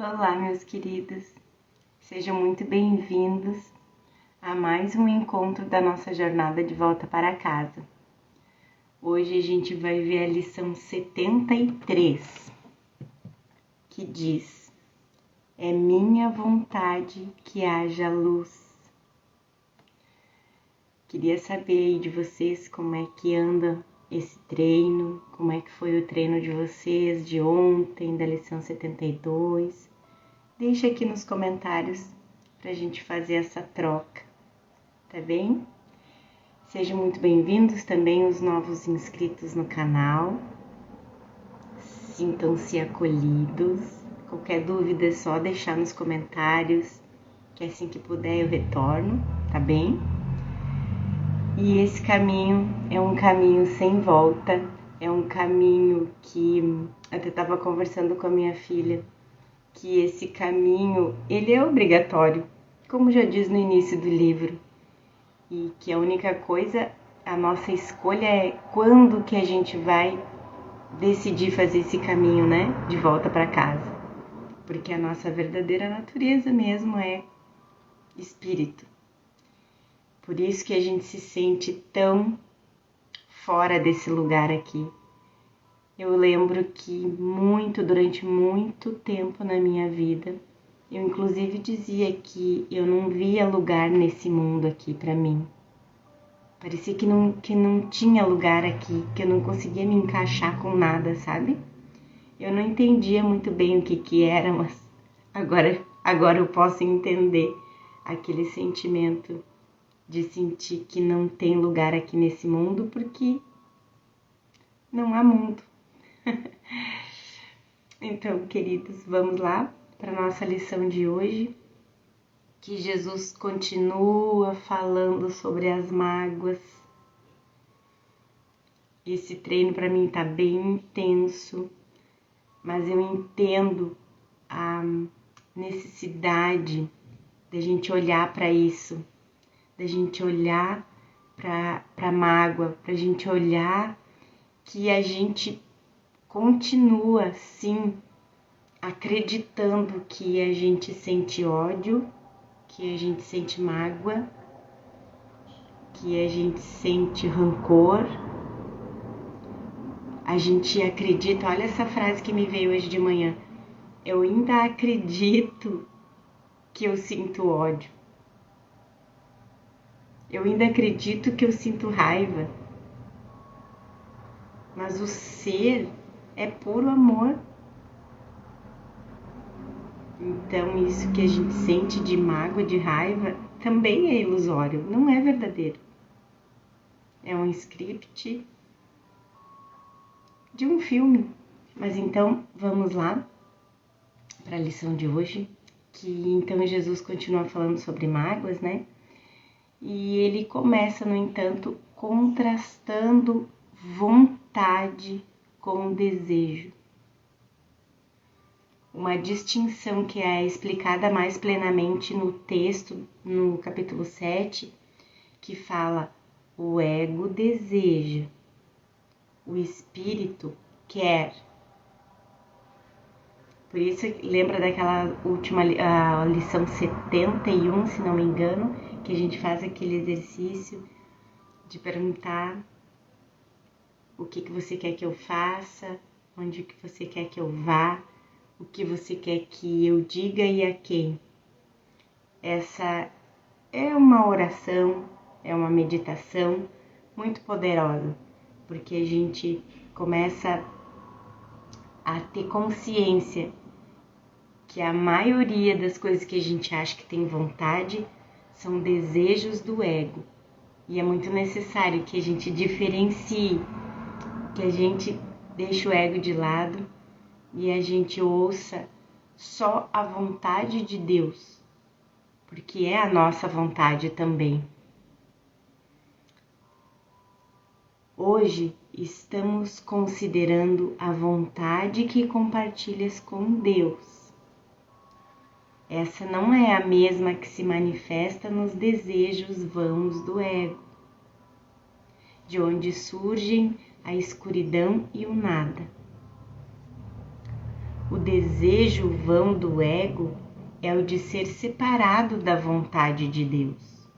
Olá, meus queridos, sejam muito bem-vindos a mais um encontro da nossa jornada de volta para casa. Hoje a gente vai ver a lição 73, que diz: é minha vontade que haja luz. Queria saber aí de vocês como é que anda esse treino, como é que foi o treino de vocês de ontem, da lição 72. Deixa aqui nos comentários pra gente fazer essa troca, tá bem? Sejam muito bem-vindos também os novos inscritos no canal. Sintam-se acolhidos. Qualquer dúvida é só deixar nos comentários, que assim que puder eu retorno, tá bem? E esse caminho é um caminho sem volta, é um caminho que até estava conversando com a minha filha, que esse caminho, ele é obrigatório, como já diz no início do livro, e que a única coisa, a nossa escolha é quando que a gente vai decidir fazer esse caminho, né, de volta para casa, porque a nossa verdadeira natureza mesmo é espírito. Por isso que a gente se sente tão fora desse lugar aqui. Eu lembro que durante muito tempo na minha vida, eu inclusive dizia que eu não via lugar nesse mundo aqui para mim. Parecia que não tinha lugar aqui, que eu não conseguia me encaixar com nada, sabe? Eu não entendia muito bem o que era, mas agora eu posso entender aquele sentimento de sentir que não tem lugar aqui nesse mundo, porque não há mundo. Então, queridos, vamos lá para a nossa lição de hoje, que Jesus continua falando sobre as mágoas. Esse treino para mim tá bem intenso, mas eu entendo a necessidade da gente olhar para isso, da gente olhar para a mágoa, para a gente olhar que a gente continua, sim, acreditando que a gente sente ódio, que a gente sente mágoa, que a gente sente rancor. A gente acredita, olha essa frase que me veio hoje de manhã, eu ainda acredito que eu sinto ódio. Eu ainda acredito que eu sinto raiva. Mas o ser é puro amor. Então isso que a gente sente de mágoa, de raiva, também é ilusório, não é verdadeiro. É um script de um filme. Mas então vamos lá para a lição de hoje, que então Jesus continua falando sobre mágoas, né? E ele começa, no entanto, contrastando vontade com desejo. Uma distinção que é explicada mais plenamente no texto, no capítulo 7, que fala: o ego deseja, o espírito quer. Por isso, lembra daquela última lição 71, se não me engano, que a gente faz aquele exercício de perguntar o que você quer que eu faça, onde que você quer que eu vá, o que você quer que eu diga e a quem. Essa é uma oração, é uma meditação muito poderosa, porque a gente começa a ter consciência que a maioria das coisas que a gente acha que tem vontade são desejos do ego. E é muito necessário que a gente diferencie, que a gente deixe o ego de lado e a gente ouça só a vontade de Deus, porque é a nossa vontade também. Hoje estamos considerando a vontade que compartilhas com Deus. Essa não é a mesma que se manifesta nos desejos vãos do ego, de onde surgem a escuridão e o nada. O desejo vão do ego é o de ser separado da vontade de Deus.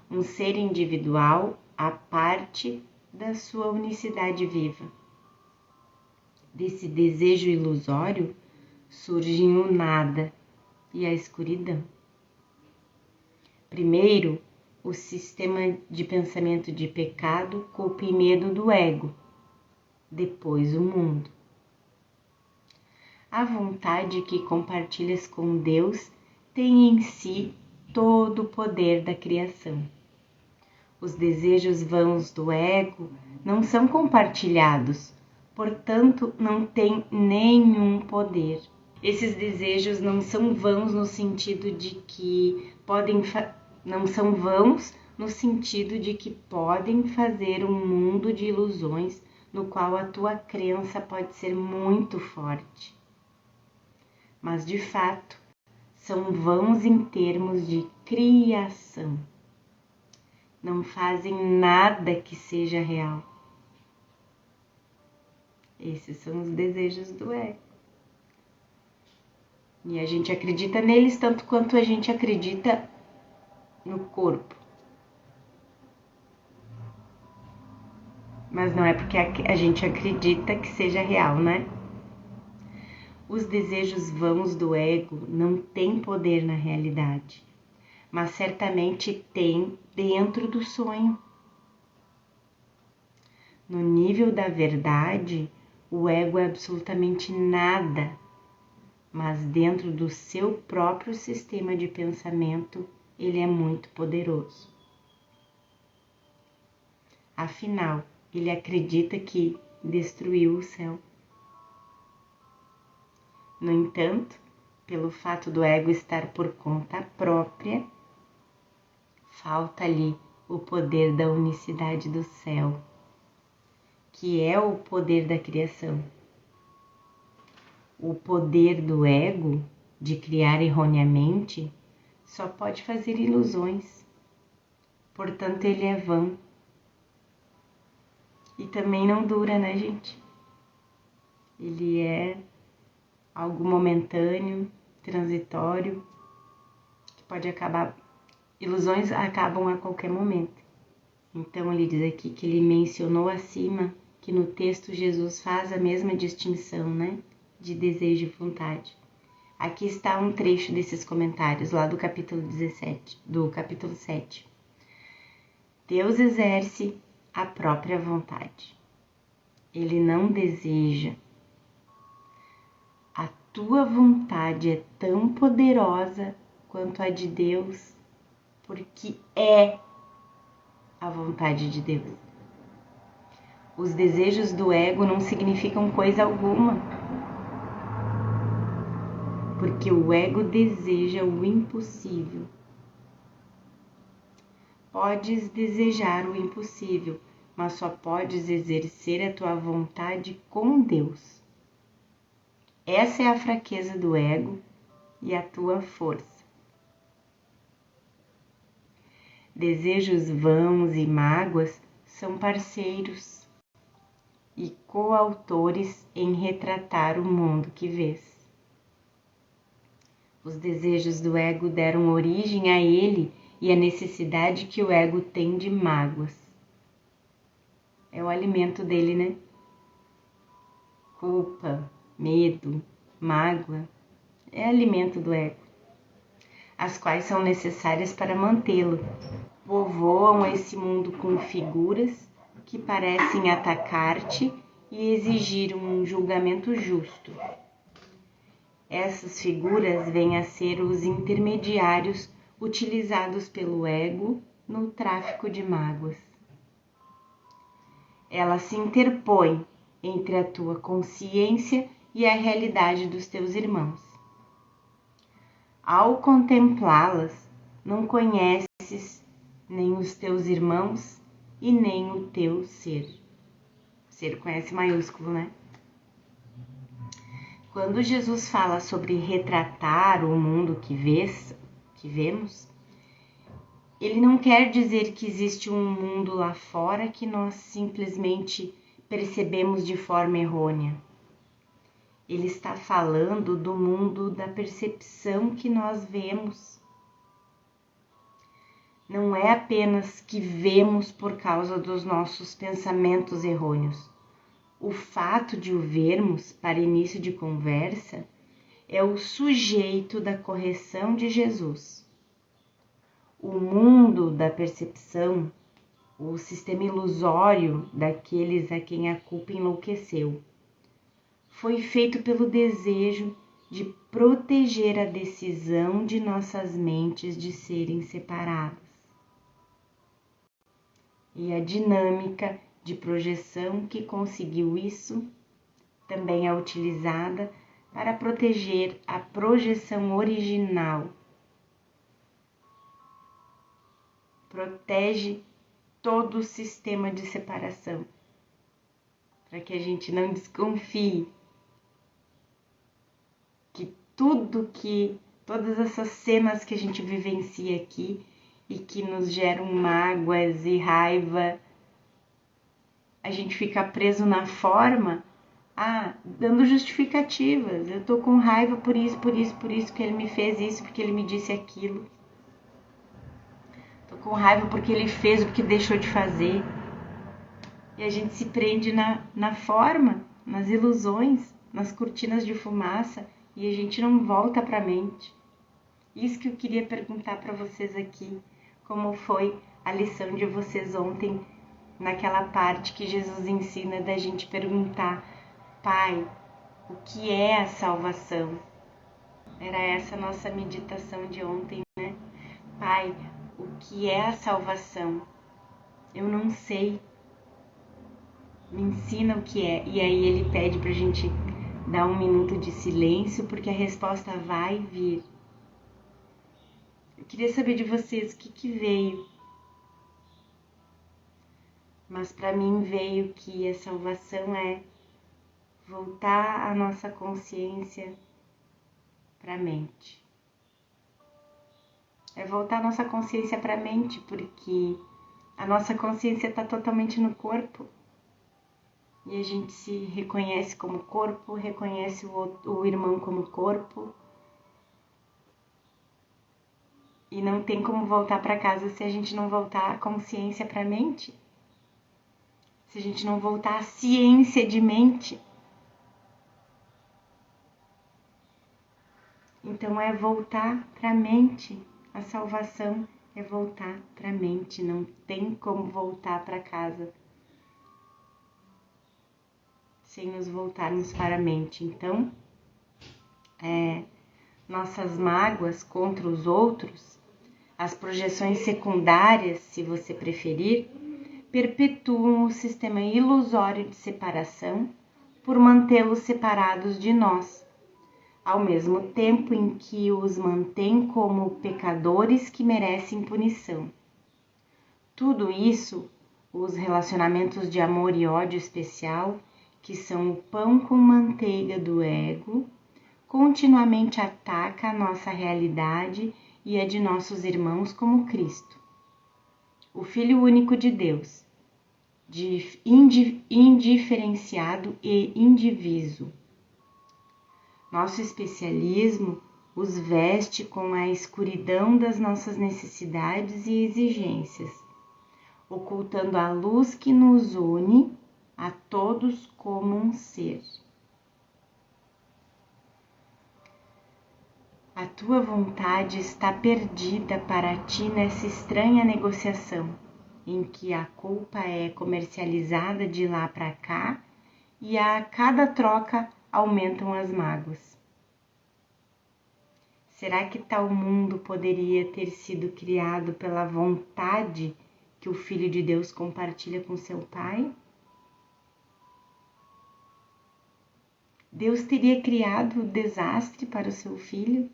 Um ser individual à parte da sua unicidade viva. Desse desejo ilusório surgem o nada e a escuridão. Primeiro, o sistema de pensamento de pecado, culpa e medo do ego. Depois, o mundo. A vontade que compartilhas com Deus tem em si todo o poder da criação. Os desejos vãos do ego não são compartilhados, portanto, não têm nenhum poder. Esses desejos não são vãos no sentido de que podem fazer um mundo de ilusões no qual a tua crença pode ser muito forte. Mas, de fato, são vãos em termos de criação. Não fazem nada que seja real. Esses são os desejos do ego. E a gente acredita neles tanto quanto a gente acredita no corpo. Mas não é porque a gente acredita que seja real, né? Os desejos vãos do ego não têm poder na realidade, mas certamente têm dentro do sonho. No nível da verdade, o ego é absolutamente nada, mas dentro do seu próprio sistema de pensamento, ele é muito poderoso. Afinal, ele acredita que destruiu o céu. No entanto, pelo fato do ego estar por conta própria, falta-lhe o poder da unicidade do céu, que é o poder da criação. O poder do ego de criar erroneamente só pode fazer ilusões, portanto ele é vão. E também não dura, né, gente? Ele é algo momentâneo, transitório, que pode acabar. Ilusões acabam a qualquer momento. Então ele diz aqui que ele mencionou acima que no texto Jesus faz a mesma distinção, né, de desejo e vontade. Aqui está um trecho desses comentários lá do capítulo 7. Deus exerce a própria vontade. Ele não deseja. A tua vontade é tão poderosa quanto a de Deus, porque é a vontade de Deus. Os desejos do ego não significam coisa alguma, porque o ego deseja o impossível. Podes desejar o impossível, mas só podes exercer a tua vontade com Deus. Essa é a fraqueza do ego e a tua força. Desejos vãos e mágoas são parceiros e coautores em retratar o mundo que vês. Os desejos do ego deram origem a ele e a necessidade que o ego tem de mágoas. É o alimento dele, né? Culpa, medo, mágoa, é alimento do ego, as quais são necessárias para mantê-lo. Povoam esse mundo com figuras que parecem atacar-te e exigir um julgamento justo. Essas figuras vêm a ser os intermediários utilizados pelo ego no tráfico de mágoas. Ela se interpõe entre a tua consciência e a realidade dos teus irmãos. Ao contemplá-las, não conheces nem os teus irmãos e nem o teu ser. Ser com S maiúsculo, né? Quando Jesus fala sobre retratar o mundo que vemos, ele não quer dizer que existe um mundo lá fora que nós simplesmente percebemos de forma errônea. Ele está falando do mundo da percepção que nós vemos. Não é apenas que vemos por causa dos nossos pensamentos errôneos. O fato de o vermos, para início de conversa, é o sujeito da correção de Jesus. O mundo da percepção, o sistema ilusório daqueles a quem a culpa enlouqueceu, foi feito pelo desejo de proteger a decisão de nossas mentes de serem separadas. E a dinâmica de projeção que conseguiu isso também é utilizada para proteger a projeção original. Protege todo o sistema de separação, para que a gente não desconfie que todas essas cenas que a gente vivencia aqui e que nos geram mágoas e raiva, a gente fica preso na forma, dando justificativas. Eu tô com raiva por isso, que ele me fez isso, porque ele me disse aquilo. Tô com raiva porque ele fez o que deixou de fazer. E a gente se prende na forma, nas ilusões, nas cortinas de fumaça, e a gente não volta para a mente. Isso que eu queria perguntar para vocês aqui, como foi a lição de vocês ontem, naquela parte que Jesus ensina da gente perguntar: Pai, o que é a salvação? Era essa a nossa meditação de ontem, né? Pai, o que é a salvação? Eu não sei. Me ensina o que é. E aí ele pede pra gente dar um minuto de silêncio, porque a resposta vai vir. Eu queria saber de vocês o que veio. Mas para mim veio que a salvação é voltar a nossa consciência para a mente. É voltar a nossa consciência para a mente, porque a nossa consciência está totalmente no corpo. E a gente se reconhece como corpo, reconhece o irmão como corpo. E não tem como voltar para casa se a gente não voltar a consciência para a mente. Se a gente não voltar a ciência de mente. Então é voltar para a mente. A salvação é voltar para a mente. Não tem como voltar para casa sem nos voltarmos para a mente. Então, nossas mágoas contra os outros, as projeções secundárias, se você preferir, perpetuam o sistema ilusório de separação por mantê-los separados de nós, ao mesmo tempo em que os mantém como pecadores que merecem punição. Tudo isso, os relacionamentos de amor e ódio especial, que são o pão com manteiga do ego, continuamente ataca a nossa realidade e a de nossos irmãos como Cristo, o Filho único de Deus, indiferenciado e indiviso. Nosso especialismo os veste com a escuridão das nossas necessidades e exigências, ocultando a luz que nos une a todos como um ser. A tua vontade está perdida para ti nessa estranha negociação, em que a culpa é comercializada de lá para cá e a cada troca aumentam as mágoas. Será que tal mundo poderia ter sido criado pela vontade que o Filho de Deus compartilha com seu Pai? Deus teria criado o desastre para o seu Filho?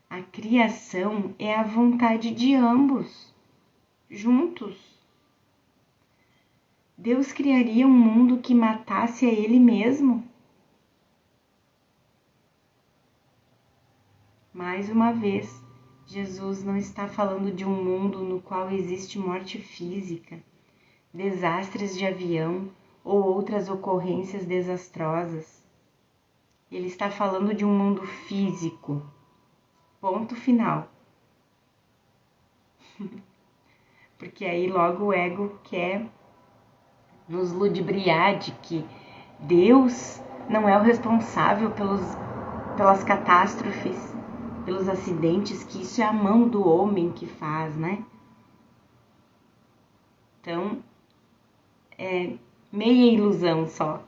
A criação é a vontade de ambos, juntos. Deus criaria um mundo que matasse a Ele mesmo? Mais uma vez, Jesus não está falando de um mundo no qual existe morte física, desastres de avião ou outras ocorrências desastrosas. Ele está falando de um mundo físico. Ponto final. Porque aí logo o ego quer nos ludibriar de que Deus não é o responsável pelas catástrofes, pelos acidentes, que isso é a mão do homem que faz, né? Então, é meia ilusão só.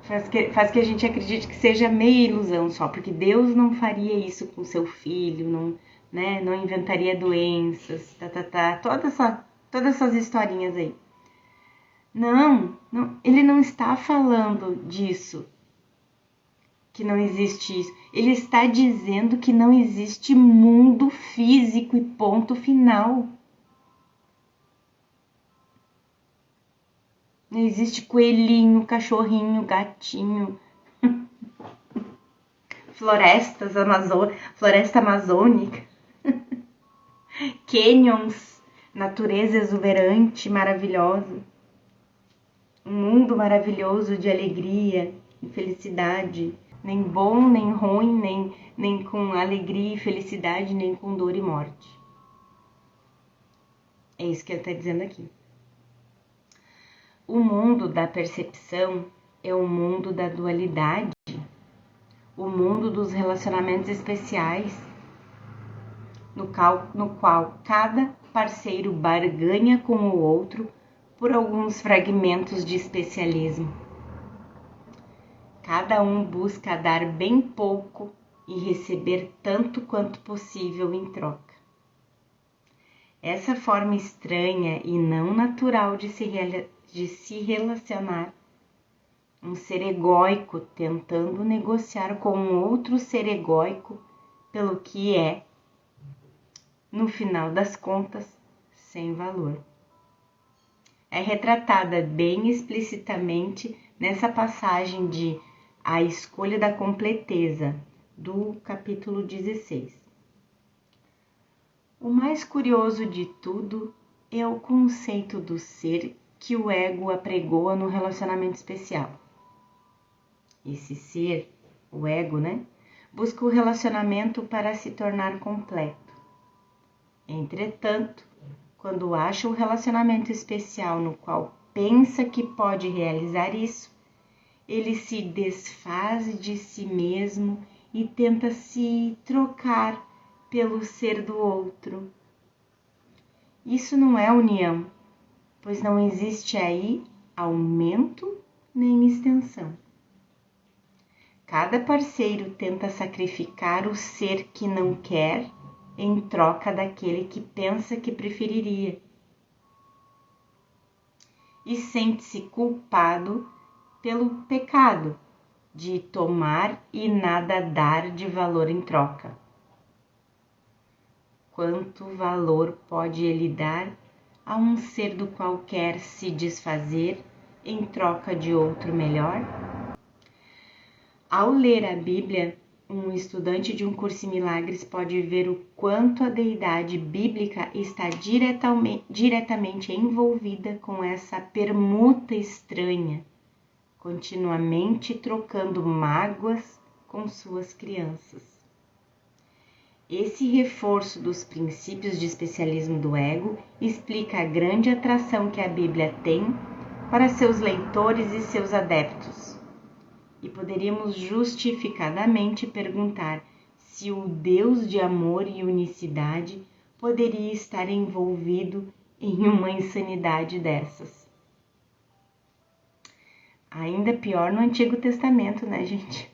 Faz que a gente acredite que seja meia ilusão só, porque Deus não faria isso com seu filho, não, né? Não inventaria doenças, todas essas historinhas aí. Não, ele não está falando disso, que não existe isso. Ele está dizendo que não existe mundo físico e ponto final. Não existe coelhinho, cachorrinho, gatinho, floresta amazônica, canyons, natureza exuberante, maravilhosa. Um mundo maravilhoso de alegria e felicidade. Nem bom, nem ruim, nem com alegria e felicidade, nem com dor e morte. É isso que ele está dizendo aqui. O mundo da percepção é o mundo da dualidade, o mundo dos relacionamentos especiais, no qual cada parceiro barganha com o outro por alguns fragmentos de especialismo. Cada um busca dar bem pouco e receber tanto quanto possível em troca. Essa forma estranha e não natural de se relacionar, um ser egóico tentando negociar com outro ser egóico pelo que é, no final das contas, sem valor. É retratada bem explicitamente nessa passagem de A Escolha da Completeza, do capítulo 16. O mais curioso de tudo é o conceito do ser que o ego apregoa no relacionamento especial. Esse ser, o ego, busca o relacionamento para se tornar completo. Entretanto, quando acha o relacionamento especial no qual pensa que pode realizar isso, ele se desfaz de si mesmo e tenta se trocar pelo ser do outro. Isso não é união, pois não existe aí aumento nem extensão. Cada parceiro tenta sacrificar o ser que não quer em troca daquele que pensa que preferiria. E sente-se culpado pelo pecado de tomar e nada dar de valor em troca. Quanto valor pode ele dar a um ser do qual quer se desfazer em troca de outro melhor? Ao ler a Bíblia, um estudante de um curso em milagres pode ver o quanto a deidade bíblica está diretamente envolvida com essa permuta estranha, continuamente trocando mágoas com suas crianças. Esse reforço dos princípios de especialismo do ego explica a grande atração que a Bíblia tem para seus leitores e seus adeptos. E poderíamos justificadamente perguntar se o Deus de amor e unicidade poderia estar envolvido em uma insanidade dessas. Ainda pior no Antigo Testamento, né, gente?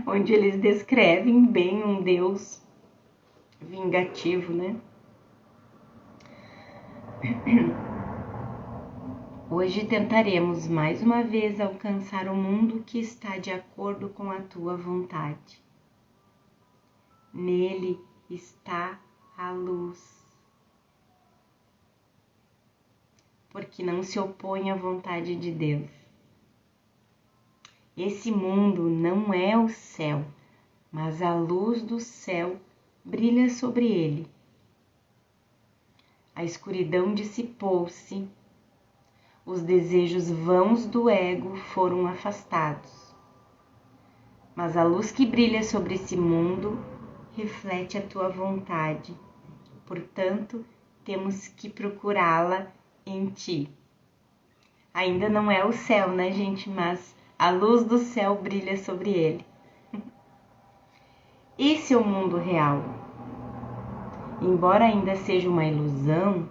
Onde eles descrevem bem um Deus vingativo, né? Hoje tentaremos mais uma vez alcançar o mundo que está de acordo com a tua vontade. Nele está a luz, porque não se opõe à vontade de Deus. Esse mundo não é o céu, mas a luz do céu brilha sobre ele. A escuridão dissipou-se os desejos vãos do ego foram afastados. Mas a luz que brilha sobre esse mundo reflete a tua vontade. Portanto, temos que procurá-la em ti. Ainda não é o céu, né, gente? Mas a luz do céu brilha sobre ele. Esse é o mundo real. Embora ainda seja uma ilusão,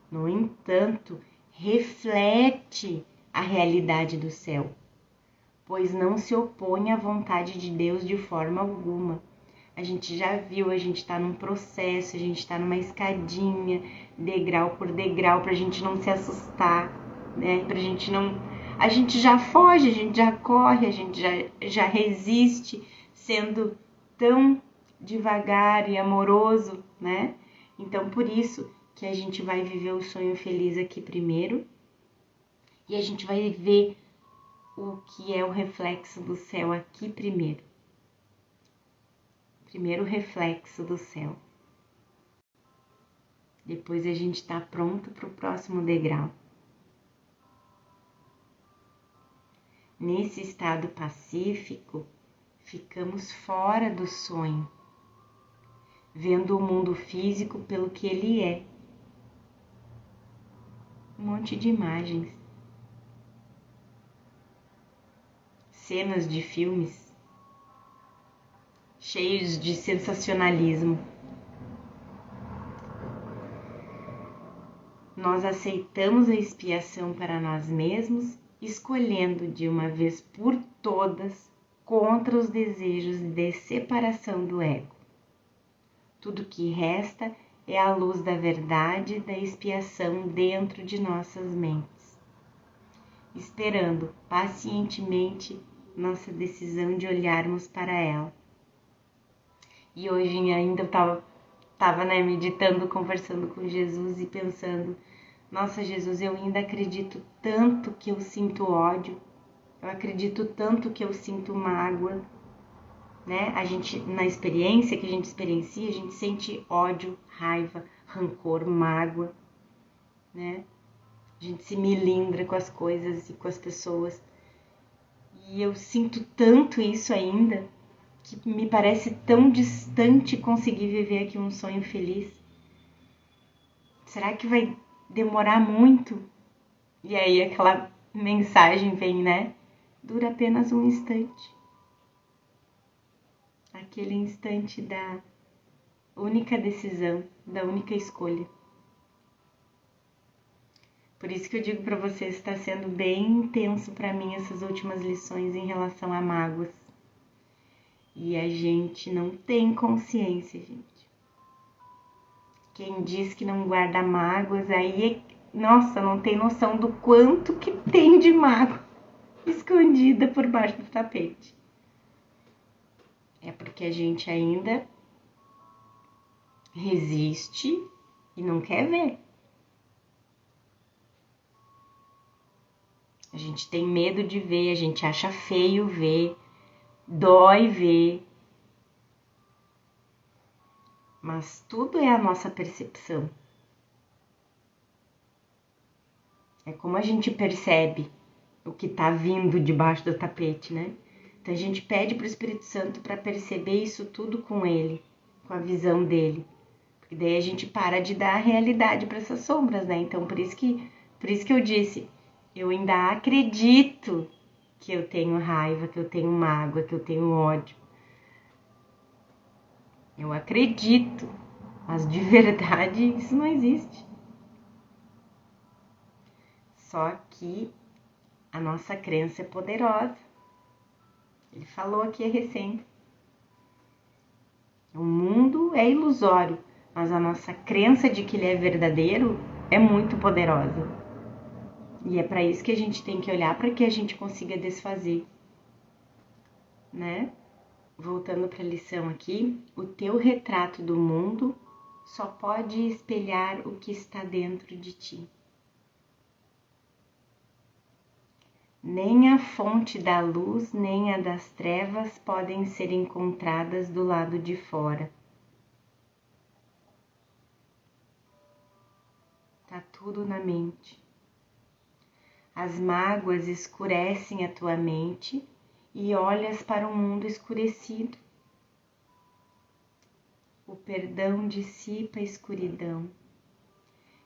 no entanto, reflete a realidade do céu, pois não se opõe à vontade de Deus de forma alguma. A gente já viu, a gente está num processo, a gente está numa escadinha, degrau por degrau, para a gente não se assustar, né? Pra gente não... A gente já foge, a gente já corre, a gente já resiste, sendo tão devagar e amoroso, né? Então, por isso que a gente vai viver o sonho feliz aqui primeiro e a gente vai ver o que é o reflexo do céu aqui primeiro. Primeiro o reflexo do céu. Depois a gente está pronto para o próximo degrau. Nesse estado pacífico, ficamos fora do sonho, vendo o mundo físico pelo que ele é. Um monte de imagens. Cenas de filmes cheios de sensacionalismo. Nós aceitamos a expiação para nós mesmos, escolhendo de uma vez por todas contra os desejos de separação do ego. Tudo que resta é a luz da verdade da expiação dentro de nossas mentes, esperando pacientemente nossa decisão de olharmos para ela. E hoje ainda eu tava meditando, conversando com Jesus e pensando, nossa, Jesus, eu ainda acredito tanto que eu sinto ódio, eu acredito tanto que eu sinto mágoa, né? A gente, na experiência que a gente experiencia, a gente sente ódio, raiva, rancor, mágoa, né? A gente se melindra com as coisas e com as pessoas. E eu sinto tanto isso ainda, que me parece tão distante conseguir viver aqui um sonho feliz. Será que vai demorar muito? E aí aquela mensagem vem, né? Dura apenas um instante. Aquele instante da única decisão, da única escolha. Por isso que eu digo para vocês, está sendo bem intenso para mim essas últimas lições em relação a mágoas. E a gente não tem consciência, gente. Quem diz que não guarda mágoas, aí, nossa, não tem noção do quanto que tem de mágoa escondida por baixo do tapete. É porque a gente ainda resiste e não quer ver. A gente tem medo de ver, a gente acha feio ver, dói ver. Mas tudo é a nossa percepção. É como a gente percebe o que está vindo debaixo do tapete, né? Então a gente pede para o Espírito Santo para perceber isso tudo com ele, com a visão dele. Porque daí a gente para de dar a realidade para essas sombras, né? Então por isso que eu disse, eu ainda acredito que eu tenho raiva, que eu tenho mágoa, que eu tenho ódio. Eu acredito, mas de verdade isso não existe. Só que a nossa crença é poderosa. Ele falou aqui recém. O mundo é ilusório, mas a nossa crença de que ele é verdadeiro é muito poderosa. E é para isso que a gente tem que olhar, para que a gente consiga desfazer, né? Voltando para a lição aqui, o teu retrato do mundo só pode espelhar o que está dentro de ti. Nem a fonte da luz, nem a das trevas podem ser encontradas do lado de fora. Tá tudo na mente. As mágoas escurecem a tua mente e olhas para um mundo escurecido. O perdão dissipa a escuridão.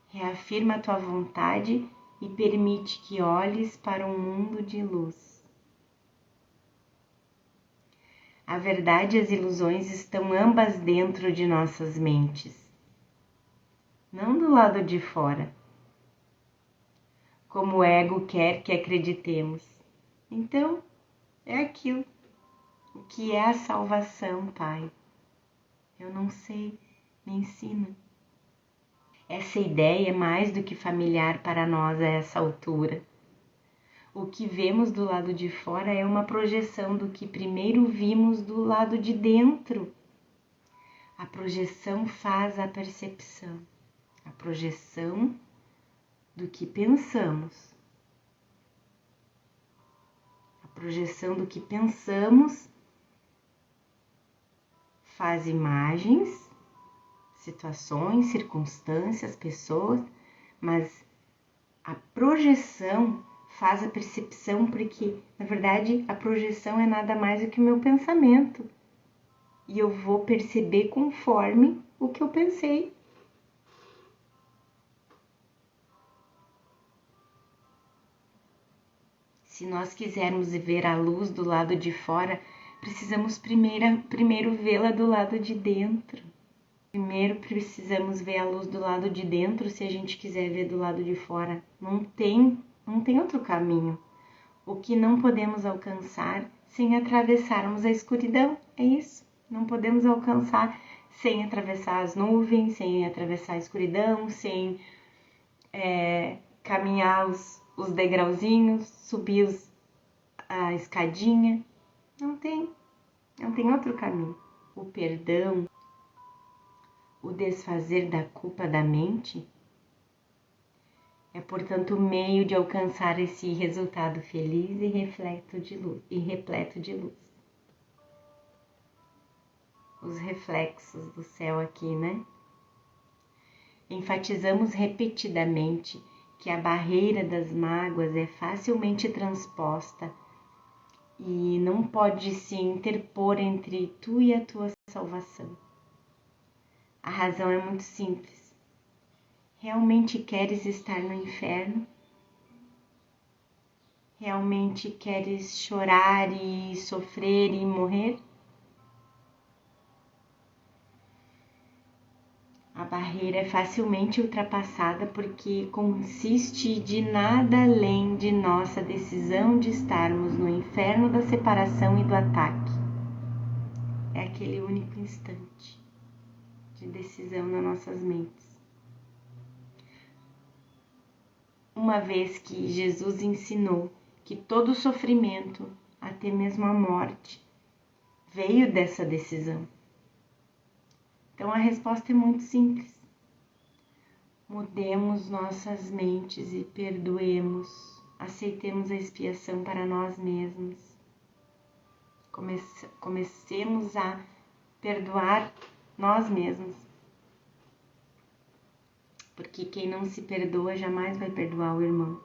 Reafirma a tua vontade e permite que olhes para um mundo de luz. A verdade e as ilusões estão ambas dentro de nossas mentes, não do lado de fora, como o ego quer que acreditemos. Então, é aquilo. O que é a salvação, Pai? Eu não sei, me ensina. Essa ideia é mais do que familiar para nós a essa altura. O que vemos do lado de fora é uma projeção do que primeiro vimos do lado de dentro. A projeção faz a percepção, a projeção do que pensamos. A projeção do que pensamos faz imagens, situações, circunstâncias, pessoas, mas a projeção faz a percepção, porque, na verdade, a projeção é nada mais do que o meu pensamento. E eu vou perceber conforme o que eu pensei. Se nós quisermos ver a luz do lado de fora, precisamos primeiro vê-la do lado de dentro. Primeiro precisamos ver a luz do lado de dentro se a gente quiser ver do lado de fora. Não tem outro caminho. O que não podemos alcançar sem atravessarmos a escuridão. É isso. Não podemos alcançar sem atravessar as nuvens, sem atravessar a escuridão, sem caminhar os degrauzinhos, subir a escadinha. Não tem outro caminho. O perdão, o desfazer da culpa da mente é, portanto, o meio de alcançar esse resultado feliz e repleto de luz. Os reflexos do céu aqui, né? Enfatizamos repetidamente que a barreira das mágoas é facilmente transposta e não pode se interpor entre tu e a tua salvação. A razão é muito simples. Realmente queres estar no inferno? Realmente queres chorar e sofrer e morrer? A barreira é facilmente ultrapassada porque consiste de nada além de nossa decisão de estarmos no inferno da separação e do ataque. É aquele único instante de decisão nas nossas mentes. Uma vez que Jesus ensinou que todo sofrimento, até mesmo a morte, veio dessa decisão. Então a resposta é muito simples. Mudemos nossas mentes e perdoemos, aceitemos a expiação para nós mesmos. Comecemos a perdoar nós mesmos. Porque quem não se perdoa jamais vai perdoar o irmão.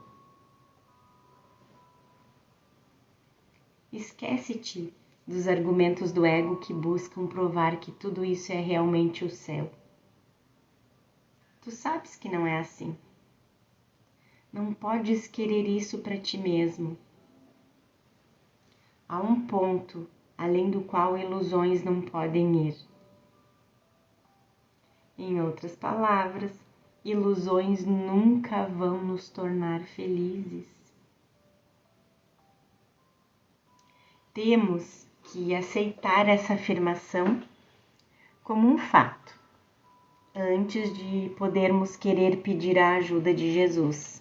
Esquece-te dos argumentos do ego que buscam provar que tudo isso é realmente o céu. Tu sabes que não é assim. Não podes querer isso para ti mesmo. Há um ponto além do qual ilusões não podem ir. Em outras palavras, ilusões nunca vão nos tornar felizes. Temos que aceitar essa afirmação como um fato, antes de podermos querer pedir a ajuda de Jesus.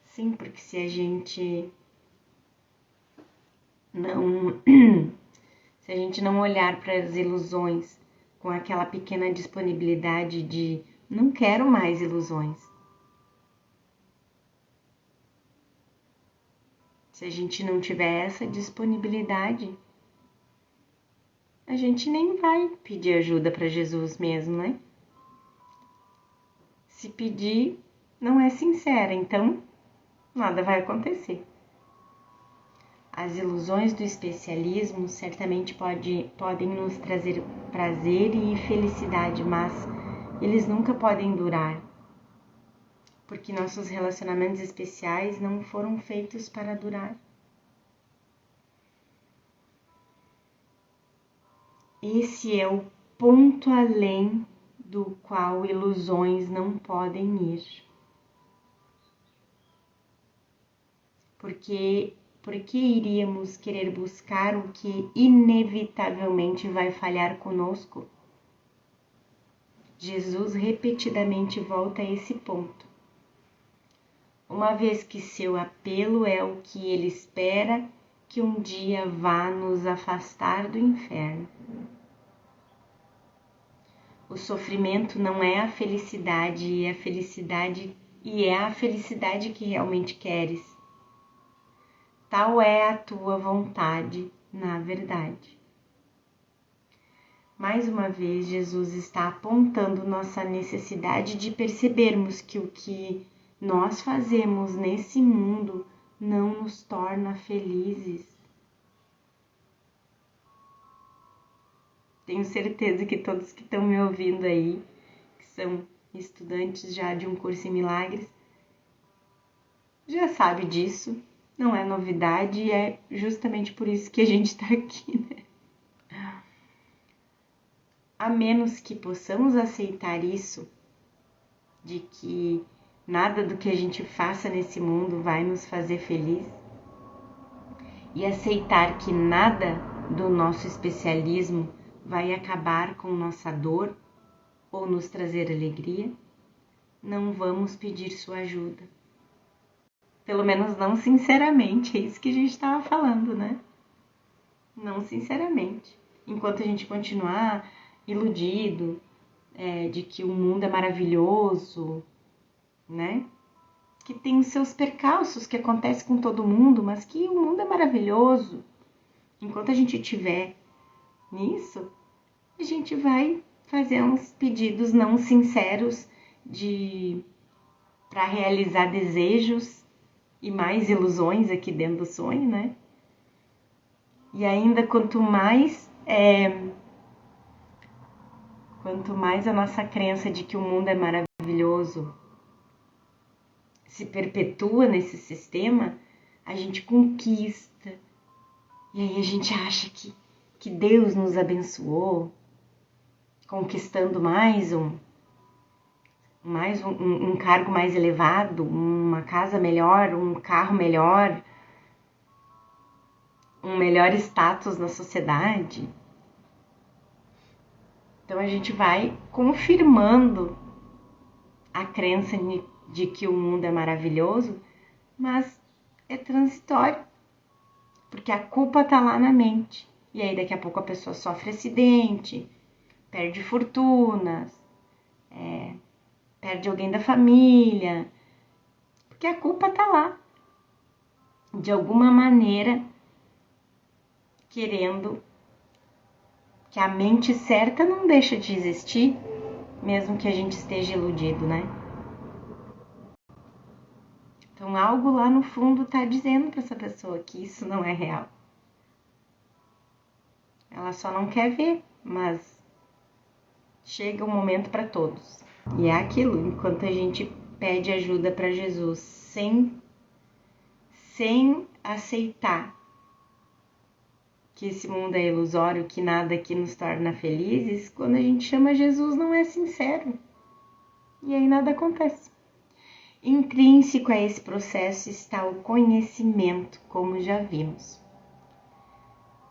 Sim, porque se a gente não olhar para as ilusões com aquela pequena disponibilidade de não quero mais ilusões. Se a gente não tiver essa disponibilidade, a gente nem vai pedir ajuda para Jesus mesmo, né? Se pedir, não é sincera, então nada vai acontecer. As ilusões do especialismo certamente podem nos trazer prazer e felicidade, mas eles nunca podem durar, porque nossos relacionamentos especiais não foram feitos para durar. Esse é o ponto além do qual ilusões não podem ir. Por que iríamos querer buscar o que inevitavelmente vai falhar conosco? Jesus repetidamente volta a esse ponto. Uma vez que seu apelo é o que ele espera que um dia vá nos afastar do inferno. O sofrimento não é a felicidade, e é a felicidade que realmente queres. Tal é a tua vontade, na verdade. Mais uma vez, Jesus está apontando nossa necessidade de percebermos que o que nós fazemos nesse mundo não nos torna felizes. Tenho certeza que todos que estão me ouvindo aí, que são estudantes já de um curso em milagres, já sabe disso, não é novidade e é justamente por isso que a gente está aqui, né? A menos que possamos aceitar isso, de que nada do que a gente faça nesse mundo vai nos fazer feliz, e aceitar que nada do nosso especialismo vai acabar com nossa dor ou nos trazer alegria, não vamos pedir sua ajuda. Pelo menos não sinceramente, é isso que a gente estava falando, né? Não sinceramente. Enquanto a gente continuar iludido de que o mundo é maravilhoso, né? Que tem os seus percalços que acontece com todo mundo, mas que o mundo é maravilhoso. Enquanto a gente estiver nisso, a gente vai fazer uns pedidos não sinceros para realizar desejos e mais ilusões aqui dentro do sonho, né? E ainda quanto mais a nossa crença de que o mundo é maravilhoso se perpetua nesse sistema, a gente conquista. E aí a gente acha que Deus nos abençoou, conquistando mais um cargo mais elevado, uma casa melhor, um carro melhor, um melhor status na sociedade. Então a gente vai confirmando a crença de que o mundo é maravilhoso, mas é transitório, porque a culpa está lá na mente. E aí daqui a pouco a pessoa sofre acidente, perde fortunas, perde alguém da família, porque a culpa está lá. De alguma maneira, querendo que a mente certa não deixa de existir, mesmo que a gente esteja iludido, né? Então algo lá no fundo está dizendo para essa pessoa que isso não é real. Ela só não quer ver, mas chega um momento para todos. E é aquilo, enquanto a gente pede ajuda para Jesus sem aceitar que esse mundo é ilusório, que nada aqui nos torna felizes, quando a gente chama Jesus não é sincero. E aí nada acontece. Intrínseco a esse processo está o conhecimento, como já vimos,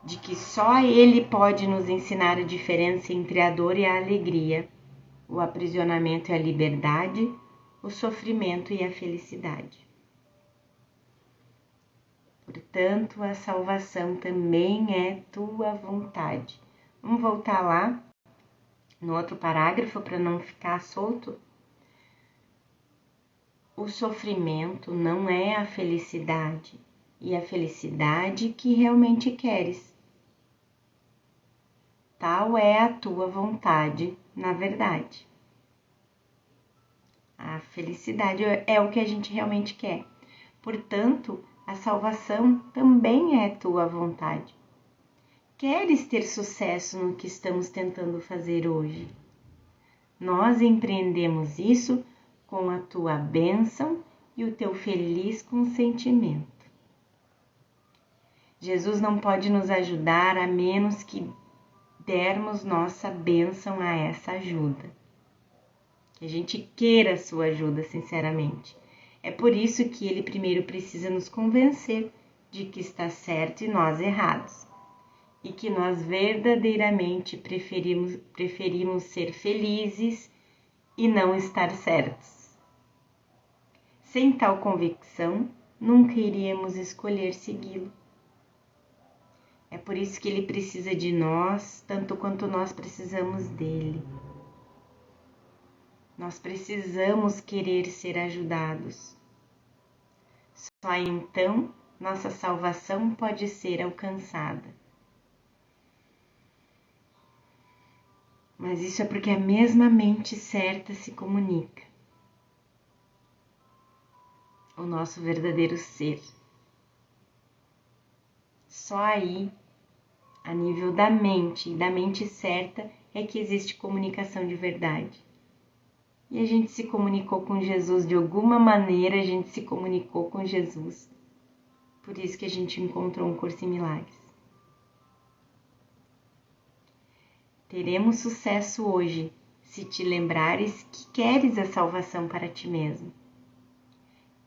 de que só ele pode nos ensinar a diferença entre a dor e a alegria, o aprisionamento e a liberdade, o sofrimento e a felicidade. Portanto, a salvação também é tua vontade. Vamos voltar lá no outro parágrafo para não ficar solto. O sofrimento não é a felicidade, e a felicidade que realmente queres. Tal é a tua vontade, na verdade. A felicidade é o que a gente realmente quer. Portanto, a salvação também é tua vontade. Queres ter sucesso no que estamos tentando fazer hoje? Nós empreendemos isso com a tua bênção e o teu feliz consentimento. Jesus não pode nos ajudar a menos que dermos nossa bênção a essa ajuda. Que a gente queira a sua ajuda sinceramente. É por isso que ele primeiro precisa nos convencer de que está certo e nós errados. E que nós verdadeiramente preferimos ser felizes e não estar certos. Sem tal convicção, nunca iríamos escolher segui-lo. É por isso que ele precisa de nós, tanto quanto nós precisamos dele. Nós precisamos querer ser ajudados. Só então nossa salvação pode ser alcançada. Mas isso é porque a mesma mente certa se comunica. O nosso verdadeiro ser. Só aí, a nível da mente e da mente certa, é que existe comunicação de verdade. E a gente se comunicou com Jesus de alguma maneira, a gente se comunicou com Jesus. Por isso que a gente encontrou um Curso em Milagres. Teremos sucesso hoje se te lembrares que queres a salvação para ti mesmo.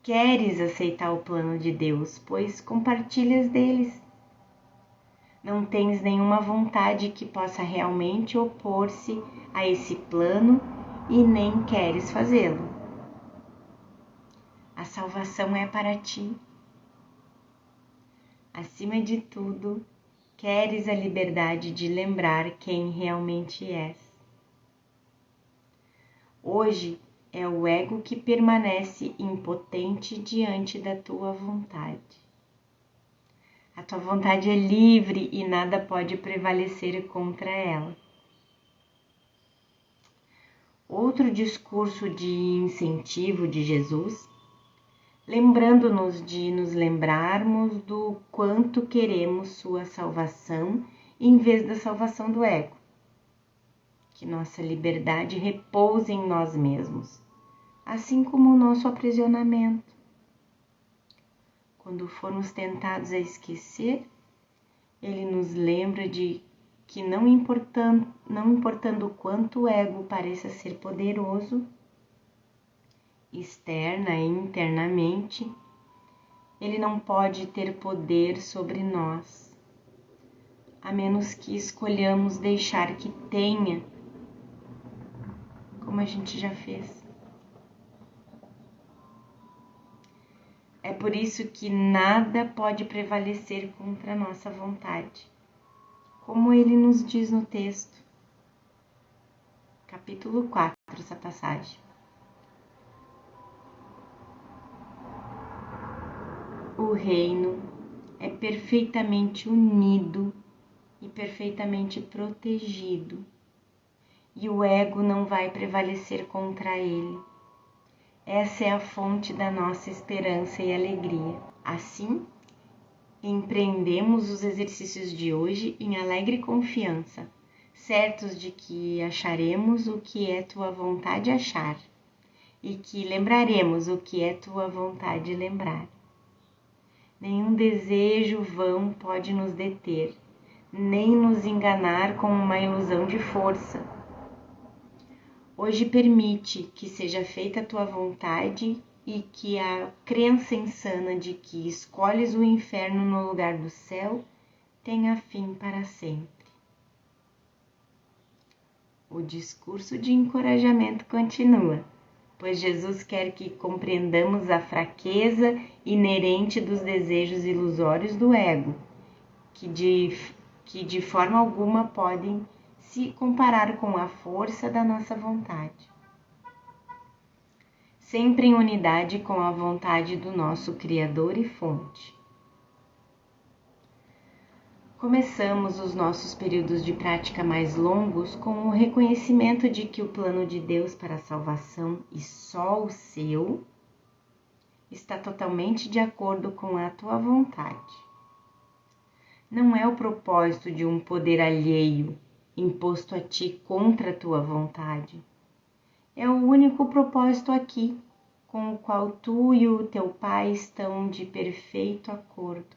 Queres aceitar o plano de Deus, pois compartilhas deles. Não tens nenhuma vontade que possa realmente opor-se a esse plano e nem queres fazê-lo. A salvação é para ti. Acima de tudo, queres a liberdade de lembrar quem realmente és. Hoje é o ego que permanece impotente diante da tua vontade. A tua vontade é livre e nada pode prevalecer contra ela. Outro discurso de incentivo de Jesus, lembrando-nos de nos lembrarmos do quanto queremos sua salvação em vez da salvação do ego. Que nossa liberdade repouse em nós mesmos, assim como o nosso aprisionamento. Quando formos tentados a esquecer, ele nos lembra de que não importando o quanto o ego pareça ser poderoso, externa e internamente, ele não pode ter poder sobre nós, a menos que escolhamos deixar que tenha, como a gente já fez. É por isso que nada pode prevalecer contra a nossa vontade, como ele nos diz no texto, capítulo 4, essa passagem. O reino é perfeitamente unido e perfeitamente protegido, e o ego não vai prevalecer contra ele. Essa é a fonte da nossa esperança e alegria. Assim, empreendemos os exercícios de hoje em alegre confiança, certos de que acharemos o que é tua vontade achar e que lembraremos o que é tua vontade lembrar. Nenhum desejo vão pode nos deter, nem nos enganar com uma ilusão de força. Hoje permite que seja feita a tua vontade e que a crença insana de que escolhes o inferno no lugar do céu tenha fim para sempre. O discurso de encorajamento continua, pois Jesus quer que compreendamos a fraqueza inerente dos desejos ilusórios do ego, que de forma alguma podem se comparar com a força da nossa vontade. Sempre em unidade com a vontade do nosso Criador e Fonte. Começamos os nossos períodos de prática mais longos com o reconhecimento de que o plano de Deus para a salvação, e só o seu, está totalmente de acordo com a tua vontade. Não é o propósito de um poder alheio imposto a ti contra a tua vontade. É o único propósito aqui, com o qual tu e o teu Pai estão de perfeito acordo.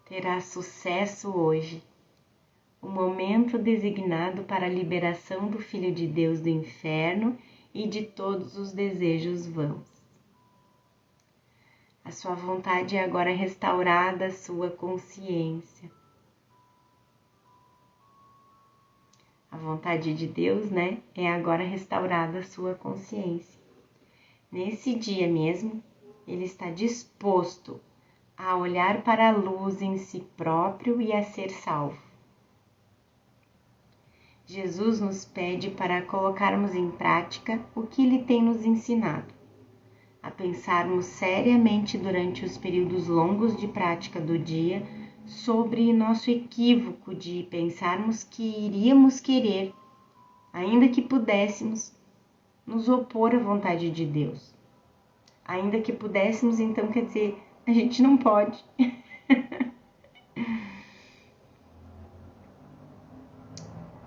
Terás sucesso hoje, o momento designado para a liberação do Filho de Deus do inferno e de todos os desejos vãos. A sua vontade é agora restaurada à sua consciência. A vontade de Deus, é agora restaurada à sua consciência. Nesse dia mesmo, Ele está disposto a olhar para a luz em si próprio e a ser salvo. Jesus nos pede para colocarmos em prática o que Ele tem nos ensinado, a pensarmos seriamente durante os períodos longos de prática do dia sobre nosso equívoco de pensarmos que iríamos querer, ainda que pudéssemos, nos opor à vontade de Deus. Ainda que pudéssemos, então quer dizer, a gente não pode.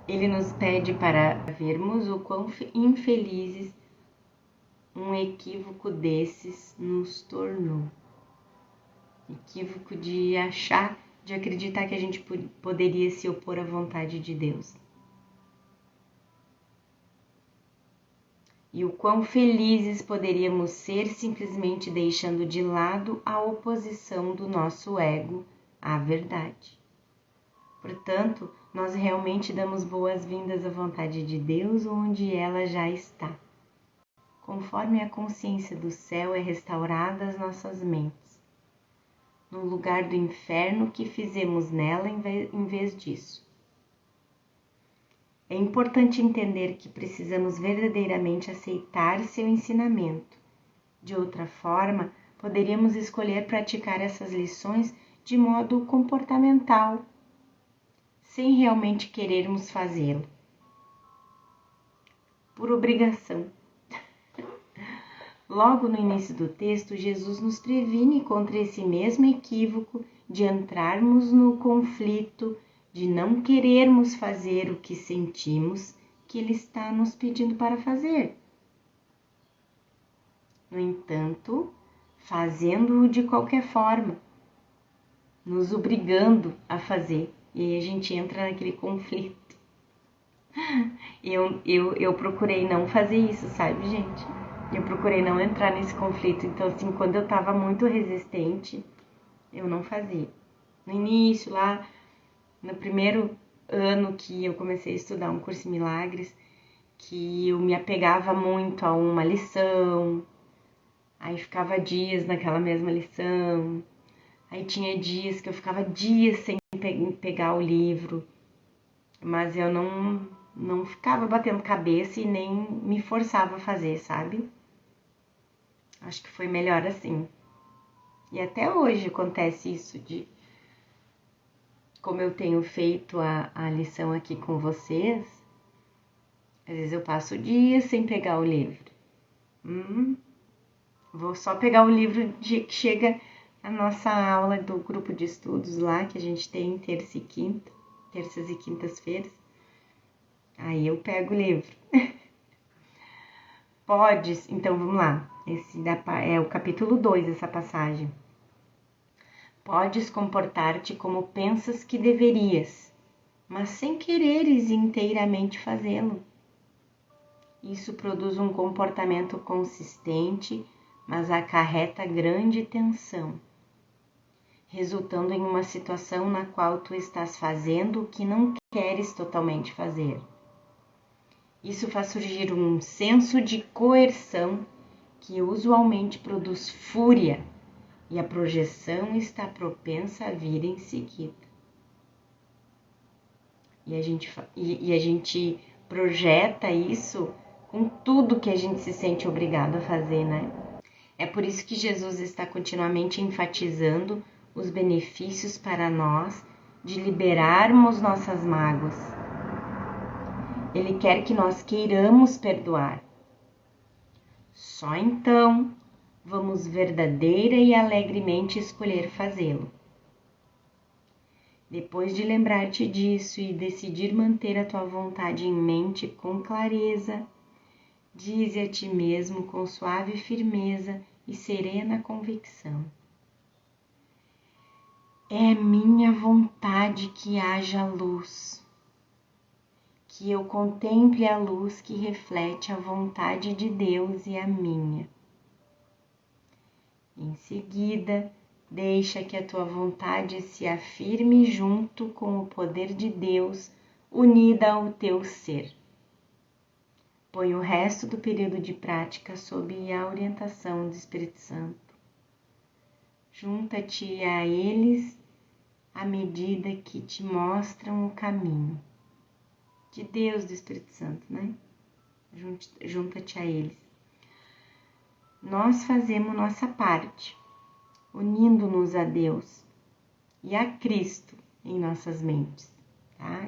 Ele nos pede para vermos o quão infelizes um equívoco desses nos tornou. Equívoco de acreditar que a gente poderia se opor à vontade de Deus. E o quão felizes poderíamos ser simplesmente deixando de lado a oposição do nosso ego à verdade. Portanto, nós realmente damos boas-vindas à vontade de Deus onde ela já está. Conforme a consciência do céu é restaurada às nossas mentes, no lugar do inferno que fizemos nela em vez disso. É importante entender que precisamos verdadeiramente aceitar seu ensinamento. De outra forma, poderíamos escolher praticar essas lições de modo comportamental, sem realmente querermos fazê-lo, por obrigação. Logo no início do texto, Jesus nos previne contra esse mesmo equívoco de entrarmos no conflito de não querermos fazer o que sentimos que Ele está nos pedindo para fazer. No entanto, fazendo-o de qualquer forma, nos obrigando a fazer. E aí a gente entra naquele conflito. Eu procurei não fazer isso, sabe, gente? Eu procurei não entrar nesse conflito. Então, assim, quando eu tava muito resistente, eu não fazia. No início, lá, no primeiro ano que eu comecei a estudar um curso em milagres, que eu me apegava muito a uma lição, aí ficava dias naquela mesma lição, aí tinha dias que eu ficava dias sem pegar o livro, mas eu não ficava batendo cabeça e nem me forçava a fazer, sabe? Acho que foi melhor assim. E até hoje acontece isso de como eu tenho feito a lição aqui com vocês, às vezes eu passo dias sem pegar o livro. Vou só pegar o livro no dia que chega a nossa aula do grupo de estudos lá, que a gente tem terças e quintas-feiras. Aí eu pego o livro. Podes, então vamos lá. Esse é o capítulo 2 dessa passagem. Podes comportar-te como pensas que deverias, mas sem quereres inteiramente fazê-lo. Isso produz um comportamento consistente, mas acarreta grande tensão, resultando em uma situação na qual tu estás fazendo o que não queres totalmente fazer. Isso faz surgir um senso de coerção que usualmente produz fúria, e a projeção está propensa a vir em seguida. E a gente projeta isso com tudo que a gente se sente obrigado a fazer, né? É por isso que Jesus está continuamente enfatizando os benefícios para nós de liberarmos nossas mágoas. Ele quer que nós queiramos perdoar. Só então vamos verdadeira e alegremente escolher fazê-lo. Depois de lembrar-te disso e decidir manter a tua vontade em mente com clareza, dize a ti mesmo com suave firmeza e serena convicção: é minha vontade que haja luz, que eu contemple a luz que reflete a vontade de Deus e a minha. Em seguida, deixa que a tua vontade se afirme junto com o poder de Deus unida ao teu ser. Põe o resto do período de prática sob a orientação do Espírito Santo. Junta-te a eles à medida que te mostram o caminho. De Deus, do Espírito Santo, né? Junta-te a eles. Nós fazemos nossa parte, unindo-nos a Deus e a Cristo em nossas mentes, tá?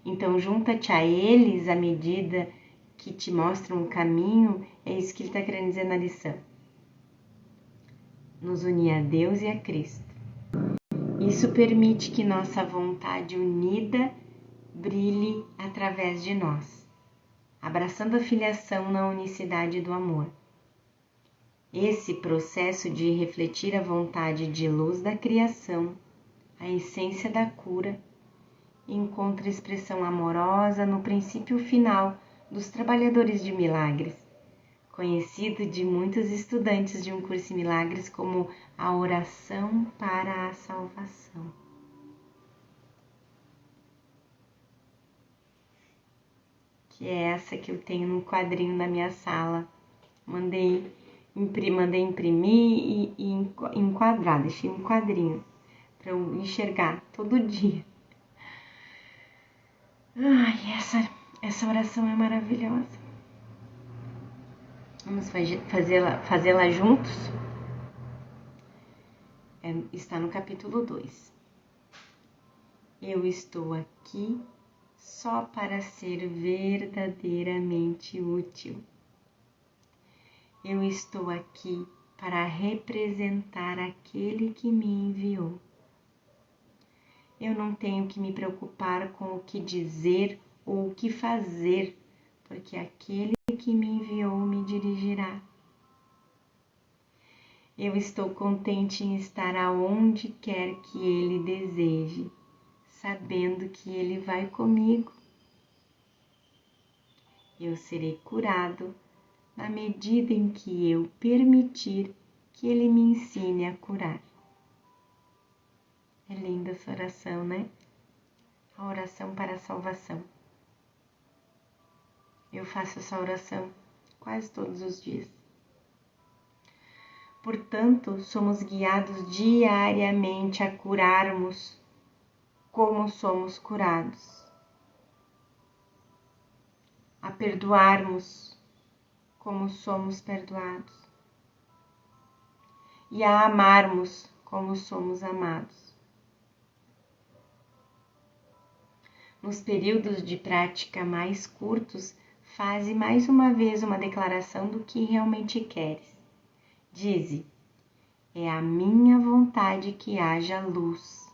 Então, junta-te a eles à medida que te mostram o caminho, é isso que ele está querendo dizer na lição. Nos unir a Deus e a Cristo. Isso permite que nossa vontade unida brilhe através de nós, abraçando a filiação na unicidade do amor. Esse processo de refletir a vontade de luz da criação, a essência da cura, encontra expressão amorosa no princípio final dos trabalhadores de milagres, conhecido de muitos estudantes de um curso em milagres como a oração para a salvação. Que é essa que eu tenho no quadrinho da minha sala. Mandei imprimir e enquadrar, deixei um quadrinho para eu enxergar todo dia. Ai, essa oração é maravilhosa. Vamos fazê-la juntos? Está no capítulo 2. Eu estou aqui só para ser verdadeiramente útil. Eu estou aqui para representar aquele que me enviou. Eu não tenho que me preocupar com o que dizer ou o que fazer, porque aquele que me enviou me dirigirá. Eu estou contente em estar aonde quer que ele deseje, sabendo que ele vai comigo. Eu serei curado na medida em que eu permitir que ele me ensine a curar. É linda essa oração, né? A oração para a salvação. Eu faço essa oração quase todos os dias. Portanto, somos guiados diariamente a curarmos como somos curados, a perdoarmos como somos perdoados e a amarmos como somos amados. Nos períodos de prática mais curtos, faze mais uma vez uma declaração do que realmente queres. Dize: é a minha vontade que haja luz.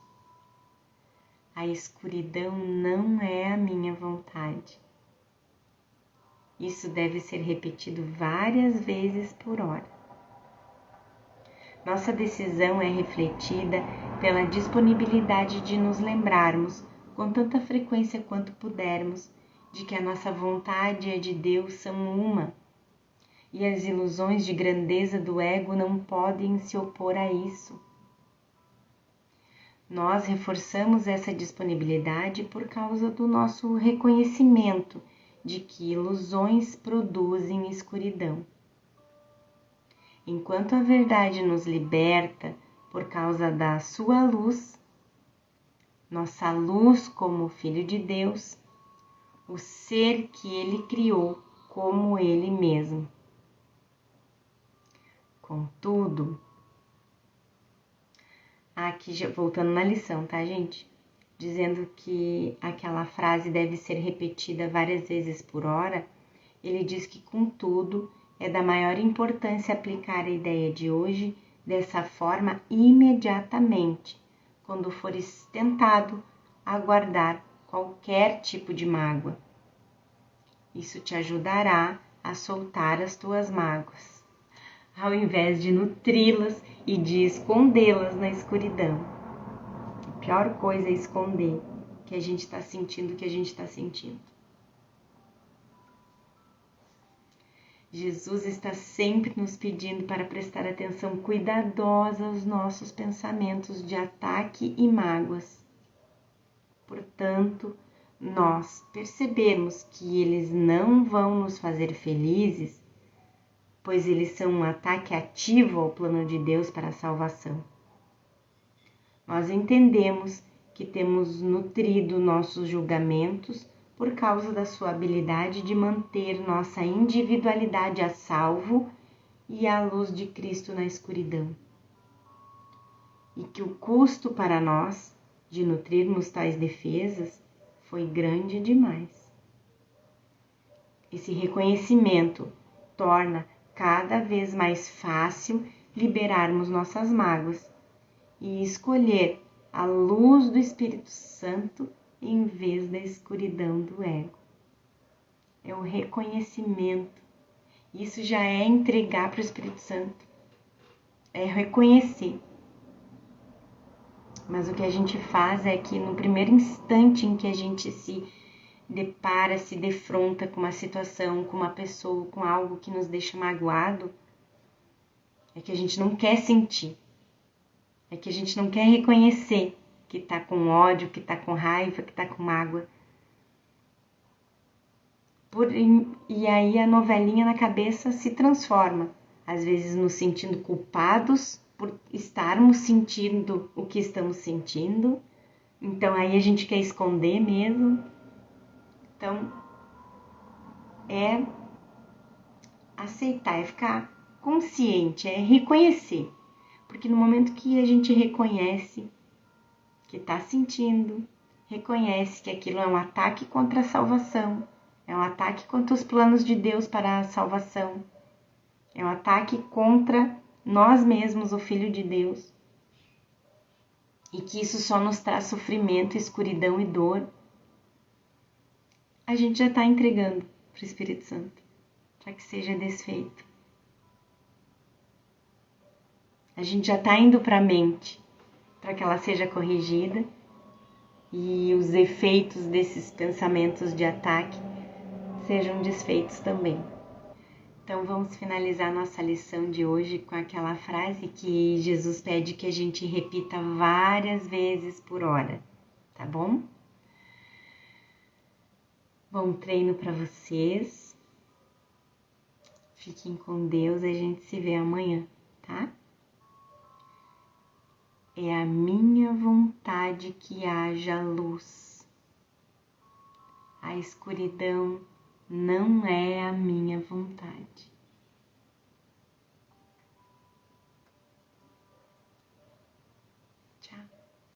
A escuridão não é a minha vontade. Isso deve ser repetido várias vezes por hora. Nossa decisão é refletida pela disponibilidade de nos lembrarmos, com tanta frequência quanto pudermos, de que a nossa vontade e a de Deus são uma, e as ilusões de grandeza do ego não podem se opor a isso. Nós reforçamos essa disponibilidade por causa do nosso reconhecimento de que ilusões produzem escuridão. Enquanto a verdade nos liberta por causa da sua luz, nossa luz como Filho de Deus, o ser que Ele criou como Ele mesmo. Contudo, aqui, voltando na lição, tá, gente? Dizendo que aquela frase deve ser repetida várias vezes por hora, ele diz que, contudo, é da maior importância aplicar a ideia de hoje dessa forma imediatamente, quando fores tentado a guardar qualquer tipo de mágoa. Isso te ajudará a soltar as tuas mágoas, ao invés de nutri-las e de escondê-las na escuridão. A pior coisa é esconder que a gente está sentindo o que a gente está sentindo. Jesus está sempre nos pedindo para prestar atenção cuidadosa aos nossos pensamentos de ataque e mágoas. Portanto, nós percebemos que eles não vão nos fazer felizes, pois eles são um ataque ativo ao plano de Deus para a salvação. Nós entendemos que temos nutrido nossos julgamentos por causa da sua habilidade de manter nossa individualidade a salvo e à luz de Cristo na escuridão. E que o custo para nós de nutrirmos tais defesas foi grande demais. Esse reconhecimento torna cada vez mais fácil liberarmos nossas mágoas e escolher a luz do Espírito Santo em vez da escuridão do ego. É o reconhecimento. Isso já é entregar para o Espírito Santo. É reconhecer. Mas o que a gente faz é que no primeiro instante em que a gente se depara, se defronta com uma situação, com uma pessoa, com algo que nos deixa magoado, é que a gente não quer sentir. É que a gente não quer reconhecer que está com ódio, que está com raiva, que está com mágoa. E aí a novelinha na cabeça se transforma, às vezes nos sentindo culpados por estarmos sentindo o que estamos sentindo. Então aí a gente quer esconder mesmo. Então é aceitar, é ficar consciente, é reconhecer. Porque no momento que a gente reconhece que está sentindo, reconhece que aquilo é um ataque contra a salvação, é um ataque contra os planos de Deus para a salvação, é um ataque contra nós mesmos, o Filho de Deus, e que isso só nos traz sofrimento, escuridão e dor, a gente já está entregando para o Espírito Santo, para que seja desfeito. A gente já está indo para a mente, para que ela seja corrigida e os efeitos desses pensamentos de ataque sejam desfeitos também. Então vamos finalizar nossa lição de hoje com aquela frase que Jesus pede que a gente repita várias vezes por hora, tá bom? Bom treino para vocês. Fiquem com Deus, a gente se vê amanhã, tá? É a minha vontade que haja luz. A escuridão não é a minha vontade.